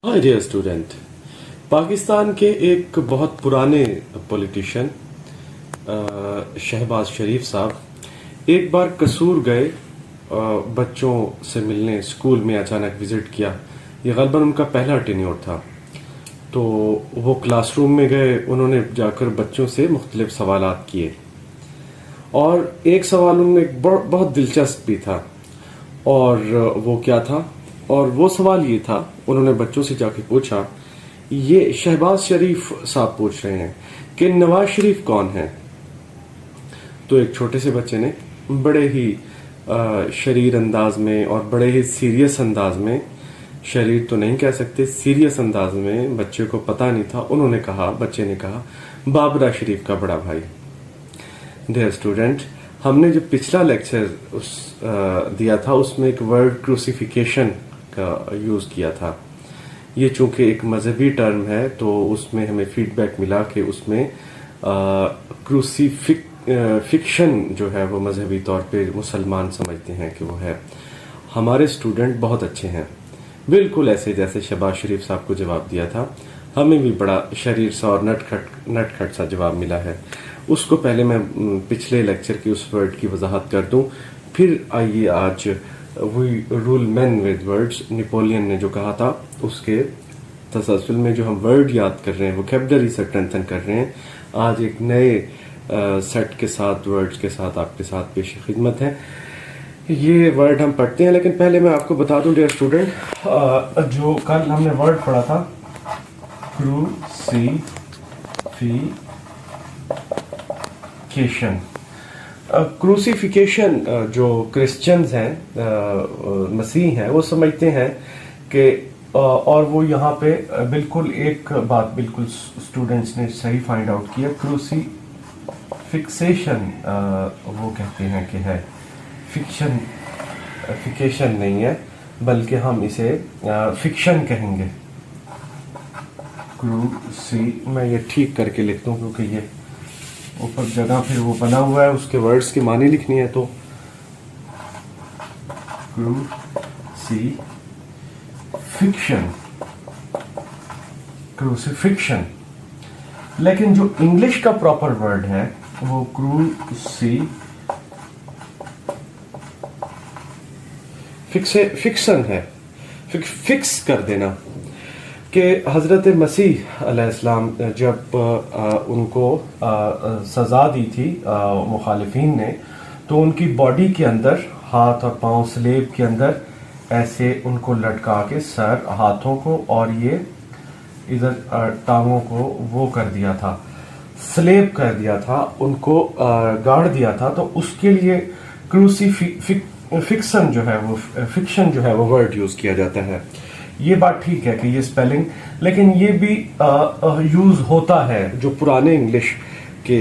Hi dear student, Pakistan के एक बहुत पुराने पॉलिटिशियन शहबाज शरीफ साहब एक बार कसूर गए बच्चों से मिलने। स्कूल में अचानक विजिट किया। ये गलबन उनका पहला टेन्योर था। तो वो क्लासरूम में गए, उन्होंने जाकर बच्चों से मुख्तलिफ सवालात किए और एक सवाल उनमें बहुत दिलचस्प भी था। और वो क्या था? और वो सवाल ये था, उन्होंने बच्चों से जाके पूछा, ये शहबाज शरीफ साहब पूछ रहे हैं कि नवाज शरीफ कौन है। तो एक छोटे से बच्चे ने बड़े ही शरीर अंदाज में और बड़े ही सीरियस अंदाज में, शरीर तो नहीं कह सकते, सीरियस अंदाज में, बच्चे को पता नहीं था, उन्होंने कहा, बच्चे ने कहा, बाबरा शरीफ का बड़ा भाई। डियर स्टूडेंट, हमने जो पिछला लेक्चर दिया था उसमें एक वर्ड क्रूसिफिकेशन का यूज किया था। ये चूंकि एक मजहबी टर्म है तो उसमें हमें फीडबैक मिला कि उसमें क्रूसिफिक्शन जो है वो मजहबी तौर पे मुसलमान समझते हैं कि वो है। हमारे स्टूडेंट बहुत अच्छे हैं, बिल्कुल ऐसे जैसे शहबाज शरीफ साहब को जवाब दिया था, हमें भी बड़ा शरीर सा और नटखट सा जवाब मिला है। उसको पहले मैं पिछले लेक्चर की उस वर्ड की वजाहत कर दूं, फिर आइए आज we rule man with words, Napoleon ने जो कहा था उसके तसलसल में जो हम वर्ड याद कर रहे हैं, वोकैबुलरी स्ट्रेंथन कर रहे हैं, आज एक नए सेट के साथ, वर्ड्स के साथ आपके साथ पेश खिदमत है। ये वर्ड हम पढ़ते हैं, लेकिन पहले मैं आपको बता दूं डियर स्टूडेंट, जो कल हमने वर्ड पढ़ा था क्रूसिफिकेशन। क्रूसिफिकेशन जो क्रिश्चियंस हैं, मसीह हैं, वो समझते हैं कि और वो यहाँ पे बिल्कुल एक बात बिल्कुल स्टूडेंट्स ने सही फाइंड आउट किया, क्रूसिफिक्सेशन वो कहते हैं कि है, फिक्शन नहीं है, बल्कि हम इसे फिक्शन कहेंगे। मैं ये ठीक करके लिखता हूँ क्योंकि ये ऊपर जगह फिर वो बना हुआ है, उसके वर्ड्स की मानी लिखनी है। तो क्रूसिफिक्शन, लेकिन जो इंग्लिश का प्रॉपर वर्ड है वो फिक्शन है। फिक्स कर देना कि हज़रत मसीह अलैहिस्सलाम जब उनको सज़ा दी थी मुखालिफिन ने, तो उनकी बॉडी के अंदर, हाथ और पांव स्लेब के अंदर ऐसे उनको लटका के सर, हाथों को और ये इधर टांगों को वो कर दिया था, स्लेब कर दिया था, उनको गाड़ दिया था। तो उसके लिए क्रूसिफिक्शन जो है वो, फिक्शन जो है वो वर्ड यूज किया जाता है। ये बात ठीक है कि ये स्पेलिंग, लेकिन ये भी यूज होता है, जो पुराने इंग्लिश के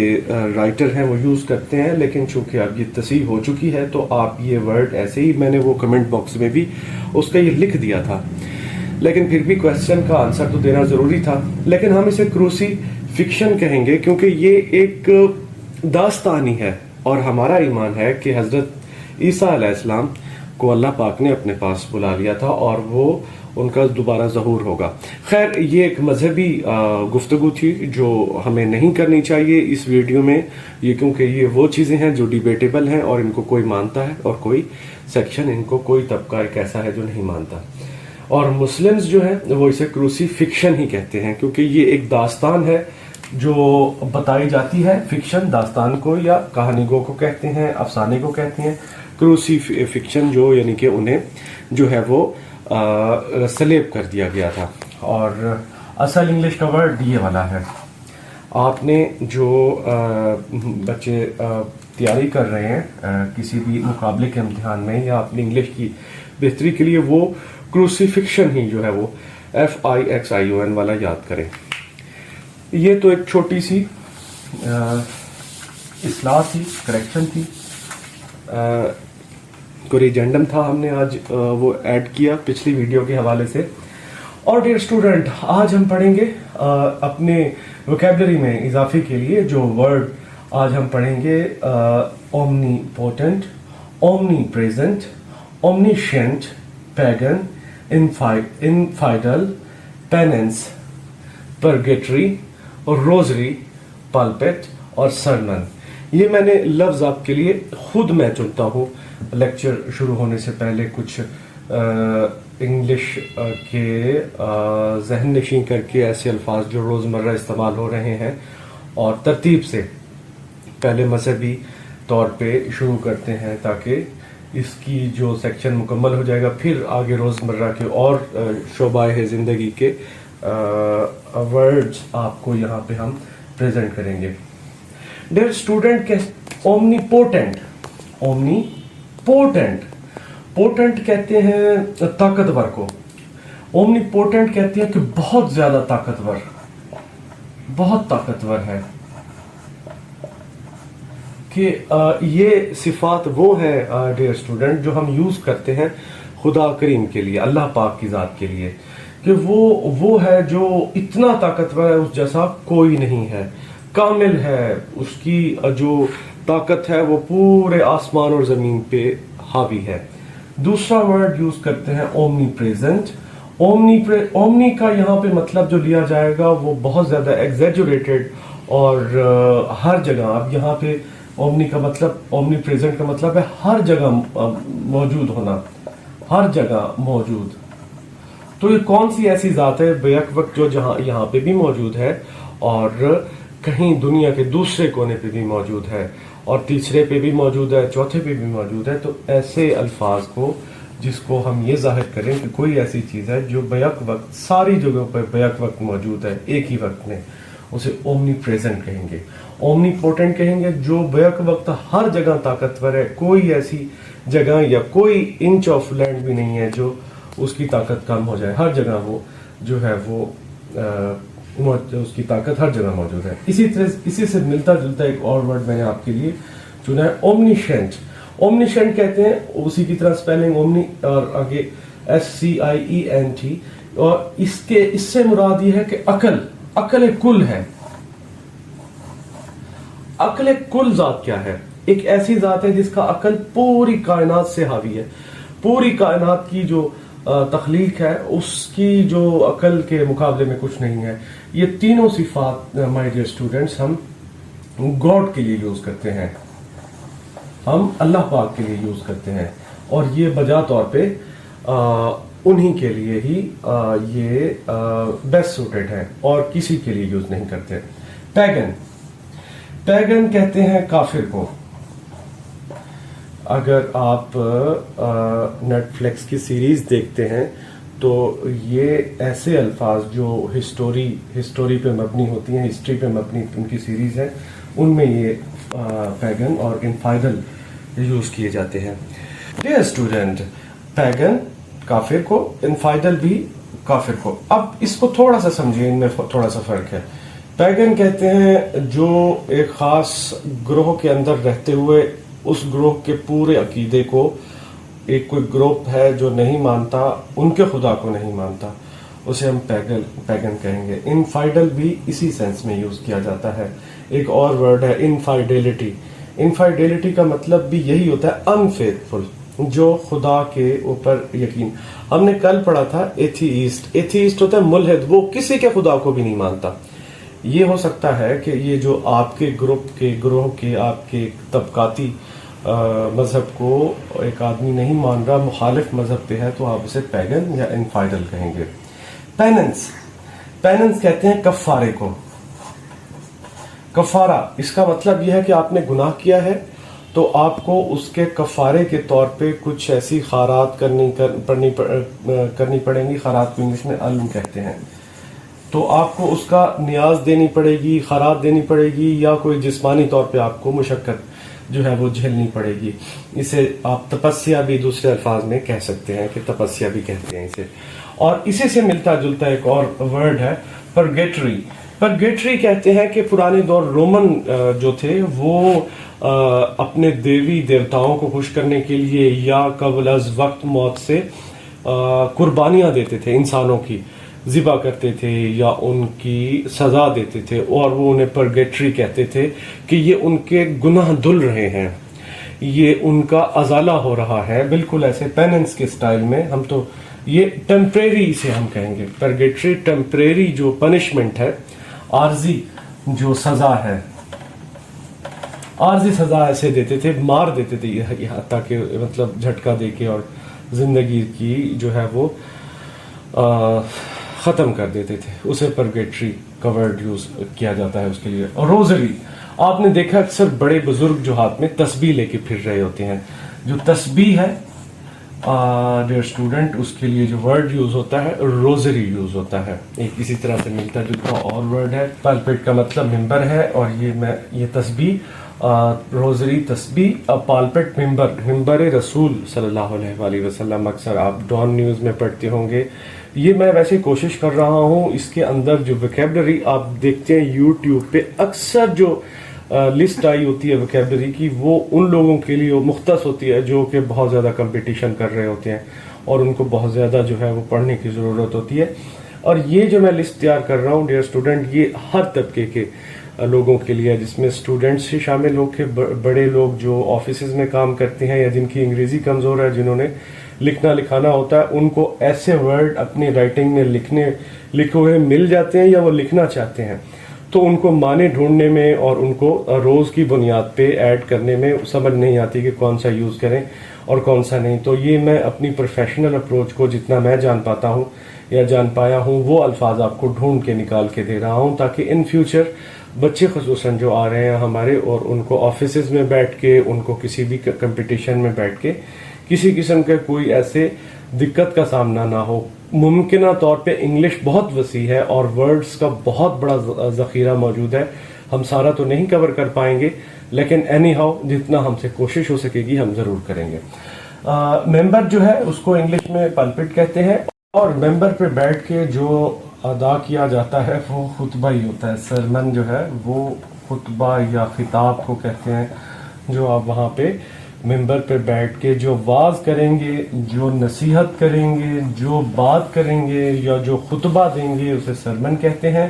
राइटर हैं वो यूज करते हैं। लेकिन चूंकि अब ये तस्हीह हो चुकी है तो आप ये वर्ड ऐसे ही, मैंने वो कमेंट बॉक्स में भी उसका ये लिख दिया था, लेकिन फिर भी क्वेश्चन का आंसर तो देना जरूरी था। लेकिन हम इसे क्रूसिफिक्शन कहेंगे क्योंकि ये एक दास्तानी है और हमारा ईमान है कि हजरत ईसा अलैहिस्सलाम को अल्लाह पाक ने अपने पास बुला लिया था और वो उनका दोबारा ज़हूर होगा। खैर, ये एक मजहबी गुफ्तगू थी जो हमें नहीं करनी चाहिए इस वीडियो में, ये क्योंकि ये वो चीज़ें हैं जो डिबेटेबल हैं और इनको कोई मानता है और कोई सेक्शन, इनको कोई तबका एक ऐसा है जो नहीं मानता। और मुस्लिम्स जो है वो इसे क्रूसिफिक्शन ही कहते हैं क्योंकि ये एक दास्तान है जो बताई जाती है। फिक्शन दास्तान को या कहानी को कहते हैं, अफसाने को कहते हैं। क्रूसिफिक्शन जो यानी कि उन्हें जो है वो सलेब कर दिया गया था। और असल इंग्लिश का वर्ड ये वाला है। आपने जो बच्चे तैयारी कर रहे हैं किसी भी मुकाबले के इम्तिहान में या अपनी इंग्लिश की बेहतरी के लिए, वो क्रूसिफिक्शन ही जो है वो FIXION वाला याद करें। ये तो एक छोटी सी इस्लाह थी, करेक्शन थी, कोरिजेंडम था, हमने आज वो ऐड किया पिछली वीडियो के हवाले से। और डियर स्टूडेंट, आज हम पढ़ेंगे अपने वोकैबुलरी में इजाफे के लिए जो वर्ड आज हम पढ़ेंगे, omnipotent, omni present, omniscient, pagan, infidel, penance, purgatory और रोजरी, पल्पिट और सरमन। ये मैंने लफ्ज आपके लिए खुद मैं चुनता हूँ लेक्चर शुरू होने से पहले कुछ इंग्लिश के जहन नशीं करके ऐसे अल्फाज जो रोज़मर्रा इस्तेमाल हो रहे हैं और तरतीब से पहले मजहबी तौर पे शुरू करते हैं ताकि इसकी जो सेक्शन मुकम्मल हो जाएगा फिर आगे रोज़मर्रा के और शोबाए ज़िंदगी के वर्ड्स आपको यहाँ पे हम प्रेजेंट करेंगे। डियर स्टूडेंट के ओमनीपोटेंट, ओमनीपोटेंट, पोटेंट कहते हैं ताकतवर को, ओमनीपोटेंट कहते हैं कि बहुत ज्यादा ताकतवर, बहुत ताकतवर है। कि ये सिफात वो है डियर स्टूडेंट जो हम यूज करते हैं खुदा करीम के लिए, अल्लाह पाक की जात के लिए, कि वो है जो इतना ताकतवर है उस जैसा कोई नहीं है, कामिल है, उसकी जो ताकत है वो पूरे आसमान और जमीन पे हावी है। दूसरा वर्ड यूज करते हैं ओमनी प्रेजेंट। ओमनी का यहाँ पे मतलब जो लिया जाएगा वो बहुत ज्यादा एग्जेजुरेटेड और हर जगह। अब यहाँ पे ओमनी का मतलब, ओमनी प्रेजेंट का मतलब है हर जगह मौजूद होना, हर जगह मौजूद। तो ये कौन सी ऐसी जात है बेक वक्त जो जहाँ यहाँ पे भी मौजूद है और कहीं दुनिया के दूसरे कोने पे भी मौजूद है और तीसरे पे भी मौजूद है, चौथे पे भी मौजूद है। तो ऐसे अल्फाज को जिसको हम ये जाहिर करें कि कोई ऐसी चीज़ है जो बेक वक्त सारी जगहों पर बेक वक्त मौजूद है एक ही वक्त में, उसे ओमनी प्रेजेंट कहेंगे। ओमनी पोटेंट कहेंगे जो बेक वक्त हर जगह ताकतवर है, कोई ऐसी जगह या कोई इंच ऑफ लैंड भी नहीं है जो उसकी ताकत कम हो जाए, हर जगह वो जो है वो उसकी ताकत हर जगह मौजूद है। इसी से मिलता जुलता एक और वर्ड मैंने आपके लिए चुना है, ओमनीशेंट। ओमनीशेंट कहते हैं उसी की तरह स्पेलिंग ओमनी और आगे SCIENT, और इससे मुराद ये है कि अकल कुल है। अकल कुल जात क्या है? एक ऐसी जात है जिसका अकल पूरी कायनात से हावी है, पूरी कायनात की जो तख्लीक है उसकी जो अकल के मुकाबले में कुछ नहीं है। ये तीनों सिफात माय डियर स्टूडेंट्स हम गॉड के लिए यूज करते हैं, हम अल्लाह पाक के लिए यूज करते हैं, और ये बजा तौर पे उन्हीं के लिए ही ये बेस्ट सूटेड है और किसी के लिए यूज नहीं करते। पैगन कहते हैं काफिर को। अगर आप नेटफ्लिक्स की सीरीज देखते हैं तो ये ऐसे अल्फाज जो हिस्टोरी पे मबनी होती हैं, हिस्ट्री पे मबनी उनकी सीरीज है, उनमें ये पैगन और इनफाइडल यूज किए जाते हैं। डियर स्टूडेंट, पैगन काफिर को, इनफाइडल भी काफिर को। अब इसको थोड़ा सा समझिए, इनमें थोड़ा सा फर्क है। पैगन कहते हैं जो एक खास ग्रोह के अंदर रहते हुए उस ग्रोह के पूरे अकीदे को, एक कोई ग्रुप है जो नहीं मानता, उनके खुदा को नहीं मानता, उसे हम पैगन कहेंगे। इनफाइडल भी इसी सेंस में यूज किया जाता है। एक और वर्ड है इनफाइडेलिटी। इनफाइडेलिटी का मतलब भी यही होता है अनफेथफुल, जो खुदा के ऊपर यकीन। हमने कल पढ़ा था एथीइस्ट। एथीइस्ट होता है मुल्हिद, वो किसी के खुदा को भी नहीं मानता। ये हो सकता है कि ये जो आपके ग्रोह के आपके तबकाती मजहब को एक आदमी नहीं मान रहा, मुखालिफ मजहब पे है, तो आप उसे पैगन या इनफाइडल कहेंगे। पेनेंस कहते हैं कफारे को। कफारा, इसका मतलब यह है कि आपने गुनाह किया है तो आपको उसके कफारे के तौर पे कुछ ऐसी खारात करनी पड़ेंगी। खारात को इंग्लिश में अल्म कहते हैं। तो आपको उसका नियाज देनी पड़ेगी, खरात देनी पड़ेगी, या कोई जिस्मानी तौर पे आपको मुशक्कत जो है वो झेलनी पड़ेगी। इसे आप तपस्या भी दूसरे अल्फाज में कह सकते हैं, कि तपस्या भी कहते हैं इसे। और इसी से मिलता जुलता एक और वर्ड है परगेटरी। परगेटरी कहते हैं कि पुराने दौर रोमन जो थे वो अपने देवी देवताओं को खुश करने के लिए या कबल अज वक्त मौत से कुर्बानियां देते थे, इंसानों की ज़िबा करते थे या उनकी सज़ा देते थे, और वो उन्हें परगेटरी कहते थे कि ये उनके गुनाह धुल रहे हैं, ये उनका अजाला हो रहा है। बिल्कुल ऐसे पेनेंस के स्टाइल में। हम तो یہ ٹیمپریری سے ہم کہیں گے پرگیٹری ٹیمپریری جو پنشمنٹ ہے عارضی جو سزا ہے عارضی سزا ایسے دیتے تھے مار دیتے تھے یہاں تاکہ مطلب جھٹکا دے کے اور زندگی کی جو ہے وہ ختم کر دیتے تھے اسے پرگیٹری کا ورڈ یوز کیا جاتا ہے اس کے لیے. اور روزری آپ نے دیکھا اکثر بڑے بزرگ جو ہاتھ میں تسبیح لے کے پھر رہے ہوتے ہیں جو تسبیح ہے ڈیئر اسٹوڈنٹ اس کے لیے جو ورڈ یوز ہوتا ہے روزری یوز ہوتا ہے. ایک اسی طرح سے ملتا جلتا اور ورڈ ہے پلپٹ کا مطلب ممبر ہے اور یہ تسبیح روزری تسبیح پالپٹ ممبر رسول صلی اللہ علیہ وآلہ وسلم. اکثر آپ ڈان نیوز میں پڑھتے ہوں گے. یہ میں ویسے کوشش کر رہا ہوں اس کے اندر جو ویکیبلری آپ دیکھتے ہیں یوٹیوب پہ اکثر جو لسٹ آئی ہوتی ہے ویکیبلری کی وہ ان لوگوں کے لیے مختص ہوتی ہے جو کہ بہت زیادہ کمپٹیشن کر رہے ہوتے ہیں اور ان کو بہت زیادہ جو ہے وہ پڑھنے کی ضرورت ہوتی ہے. اور یہ جو میں لسٹ تیار کر رہا ہوں ڈیئر اسٹوڈنٹ یہ ہر طبقے کے لوگوں کے لیے جس میں اسٹوڈنٹس ہی شامل لوگ کے بڑے لوگ جو آفیسز میں کام کرتے ہیں یا جن کی انگریزی کمزور ہے جنہوں نے لکھنا لکھانا ہوتا ہے ان کو ایسے ورڈ اپنی رائٹنگ میں لکھے ہوئے مل جاتے ہیں یا وہ لکھنا چاہتے ہیں تو ان کو معنی ڈھونڈنے میں اور ان کو روز کی بنیاد پہ ایڈ کرنے میں سمجھ نہیں آتی کہ کون سا یوز کریں اور کون سا نہیں. تو یہ میں اپنی پروفیشنل اپروچ کو جتنا میں جان پاتا ہوں یا جان پایا ہوں وہ الفاظ آپ کو ڈھونڈ کے نکال کے دے رہا ہوں تاکہ ان فیوچر بچے خصوصاً جو آ رہے ہیں ہمارے اور ان کو آفیسز میں بیٹھ کے ان کو کسی بھی کمپٹیشن میں بیٹھ کے کسی قسم کا کوئی ایسے دقت کا سامنا نہ ہو. ممکنہ طور پہ انگلش بہت وسیع ہے اور ورڈز کا بہت بڑا ذخیرہ موجود ہے. ہم سارا تو نہیں کور کر پائیں گے لیکن اینی ہاؤ جتنا ہم سے کوشش ہو سکے گی ہم ضرور کریں گے. ممبر جو ہے اس کو انگلش میں پلپٹ کہتے ہیں اور ممبر پہ بیٹھ کے جو ادا کیا جاتا ہے وہ خطبہ ہی ہوتا ہے. سرمن جو ہے وہ خطبہ یا خطاب کو کہتے ہیں جو آپ وہاں پہ ممبر پہ بیٹھ کے جو واز کریں گے جو نصیحت کریں گے جو بات کریں گے یا جو خطبہ دیں گے اسے سرمن کہتے ہیں.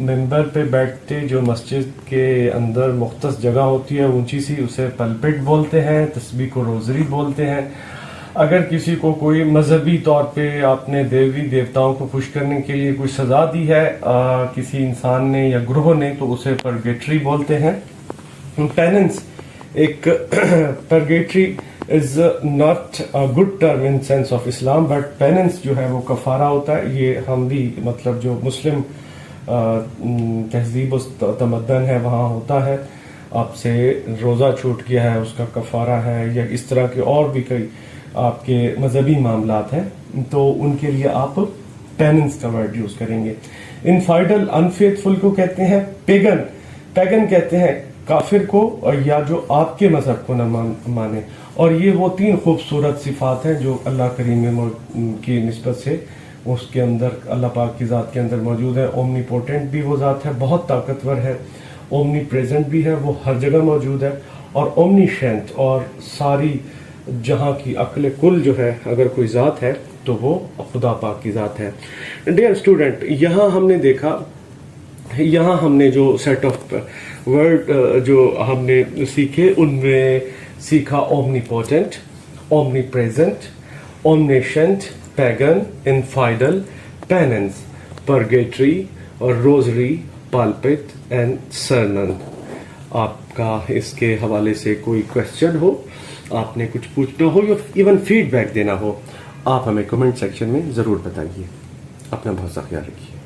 ممبر پہ بیٹھتے جو مسجد کے اندر مختص جگہ ہوتی ہے اونچی سی اسے پلپٹ بولتے ہیں. تسبیح کو روزری بولتے ہیں. اگر کسی کو کوئی مذہبی طور پہ آپ نے دیوی دیوتاؤں کو خوش کرنے کے لیے کوئی سزا دی ہے کسی انسان نے یا گروہ نے تو اسے پرگیٹری بولتے ہیں. پیننس ایک purgatory is not good term in sense of Islam but penance جو ہے وہ کفارہ ہوتا ہے. یہ ہم بھی مطلب جو مسلم تہذیب و تمدن ہے وہاں ہوتا ہے. آپ سے روزہ چھوٹ گیا ہے اس کا کفارہ ہے یا اس طرح کے اور بھی کئی آپ کے مذہبی معاملات ہیں تو ان کے لیے آپ پیننس کا ورڈ یوز کریں گے. انفائڈل انفیتھفل کو کہتے ہیں پیگن. پیگن کہتے ہیں کافر کو یا جو آپ کے مذہب کو نہ مانے. اور یہ وہ تین خوبصورت صفات ہیں جو اللہ کریم کی نسبت سے اس کے اندر اللہ پاک کی ذات کے اندر موجود ہے. اومنی پوٹنٹ بھی وہ ذات ہے بہت طاقتور ہے. اومنی پریزنٹ بھی ہے وہ ہر جگہ موجود ہے. اور اومنی شینٹ اور ساری جہاں کی عقل کل جو ہے اگر کوئی ذات ہے تو وہ خدا پاک کی ذات ہے. ڈیئر اسٹوڈنٹ یہاں ہم نے دیکھا یہاں ہم نے جو سیٹ آف ورڈ جو ہم نے سیکھے ان میں سیکھا omni potent omni present omniscient pagan infidel penance purgatory اور روزری پالپٹ اینڈ سرمن. آپ کا اس کے حوالے سے کوئی کوشچن ہو آپ نے کچھ پوچھنا ہو یا ایون فیڈ بیک دینا ہو آپ ہمیں کمنٹ سیکشن میں ضرور بتائیے. اپنا بہت سا خیال رکھیے.